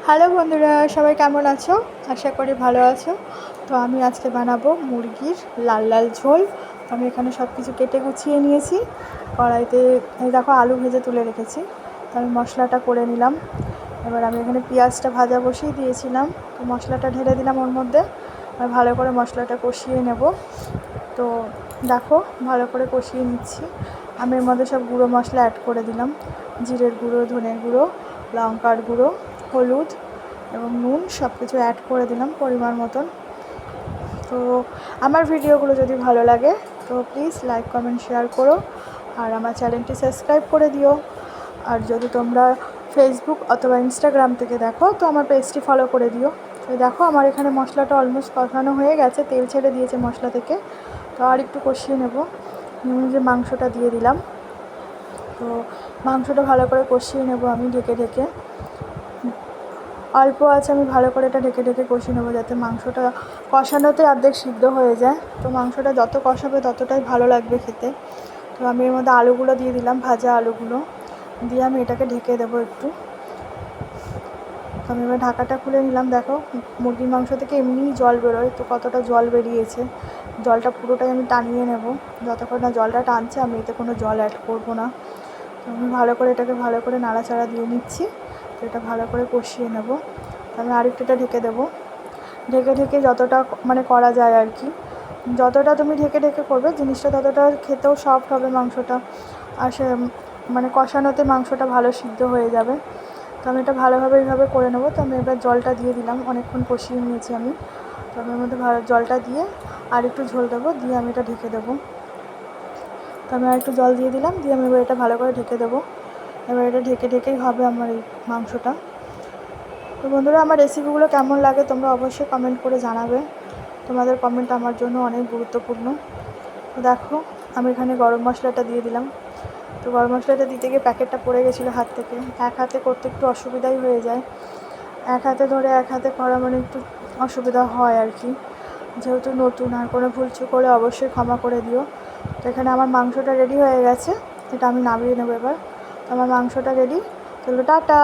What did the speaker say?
Hello বন্ধুরা, সবাই কেমন আছো? আশা করি ভালো আছো। তো আমি আজকে বানাবো মুরগির লাল লাল ঝোল। আমি এখানে সব কিছু কেটে গুছিয়ে নিয়েছি। কড়াইতে এই দেখো আলু ভেজে তুলে রেখেছি। তো আমি মশলাটা করে নিলাম। এবার আমি এখানে পেঁয়াজটা ভাজা বসিয়ে দিয়েছিলাম। তো মশলাটা ঢেলে দিলাম ওর মধ্যে। আর ভালো করে মশলাটা কষিয়ে নেব। তো দেখো ভালো করে কষিয়ে নিচ্ছি। আমি এর মধ্যে সব গুঁড়ো মশলা অ্যাড করে দিলাম। জিরের গুঁড়ো, ধনের গুঁড়ো, লঙ্কার গুঁড়ো, হলুদ এবং নুন সব কিছু অ্যাড করে দিলাম পরিমাণ মতন। তো আমার ভিডিওগুলো যদি ভালো লাগে তো প্লিজ লাইক, কমেন্ট, শেয়ার করো। আর আমার চ্যানেলটি সাবস্ক্রাইব করে দিও। আর যদি তোমরা ফেসবুক অথবা ইনস্টাগ্রাম থেকে দেখো তো আমার পেজটি ফলো করে দিও। তো দেখো আমার এখানে মশলাটা অলমোস্ট কষানো হয়ে গেছে, তেল ছেড়ে দিয়েছে মশলা থেকে। তো আর একটু কষিয়ে নেব। যে মাংসটা দিয়ে দিলাম। তো মাংসটা ভালো করে কষিয়ে নেব আমি ঢেকে ঢেকে। অল্প আছে, আমি ভালো করে এটা ঢেকে ঢেকে কষিয়ে নেবো যাতে মাংসটা কষানোতে অর্ধেক সিদ্ধ হয়ে যায়। তো মাংসটা যত কষাবে ততটাই ভালো লাগবে খেতে। তো আমি এর মধ্যে আলুগুলো দিয়ে দিলাম, ভাজা আলুগুলো দিয়ে আমি এটাকে ঢেকে দেবো একটু। তো আমি এবার ঢাকাটা খুলে নিলাম। দেখো মুরগির মাংস থেকে এমনিই জল বেরোয়, তো কতটা জল বেরিয়েছে। জলটা পুরোটাই আমি টানিয়ে নেব। যতক্ষণ না জলটা টানছে আমি এতে কোনো জল অ্যাড করবো না। তো আমি ভালো করে এটাকে ভালো করে নাড়াচাড়া দিয়ে নিচ্ছি। তো এটা ভালো করে কষিয়ে নেব। তো আমি আরেকটুটা ঢেকে দেবো। ঢেকে ঢেকে যতটা করা যায় আর কি। যতটা তুমি ঢেকে ঢেকে করবে জিনিসটা ততটা খেতেও সফট হবে মাংসটা। আর সে কষানোতে মাংসটা ভালো সিদ্ধ হয়ে যাবে। তো আমি এটা ভালোভাবে এইভাবে করে নেবো। তো আমি এবার জলটা দিয়ে দিলাম, অনেকক্ষণ কষিয়ে নিয়েছি আমি। তো আমি এর মধ্যে জলটা দিয়ে আর একটু ঝোল দেবো, দিয়ে আমি এটা ঢেকে দেবো। তো আমি আর একটু জল দিয়ে দিলাম, দিয়ে আমি এবার এটা ভালো করে ঢেকে দেবো। এবার এটা ঢেকে ঢেকেই হবে আমার এই মাংসটা। তো বন্ধুরা, আমার রেসিপিগুলো কেমন লাগে তোমরা অবশ্যই কমেন্ট করে জানাবে। তোমাদের কমেন্ট আমার জন্য অনেক গুরুত্বপূর্ণ। তো দেখো আমি এখানে গরম মশলাটা দিয়ে দিলাম। তো গরম মশলাটা দিতে গিয়ে প্যাকেটটা পড়ে গেছিলো হাত থেকে। এক হাতে করতে একটু অসুবিধাই হয়ে যায়। এক হাতে ধরে এক হাতে করা একটু অসুবিধা হয় আর কি। যেহেতু নতুন, আর কোনো ভুলচুক করে অবশ্যই ক্ষমা করে দিও। তো এখানে আমার মাংসটা রেডি হয়ে গেছে। এটা আমি নামিয়ে নেবো এবার। তো আমার মাংসটা রেডি। চলো টাটা।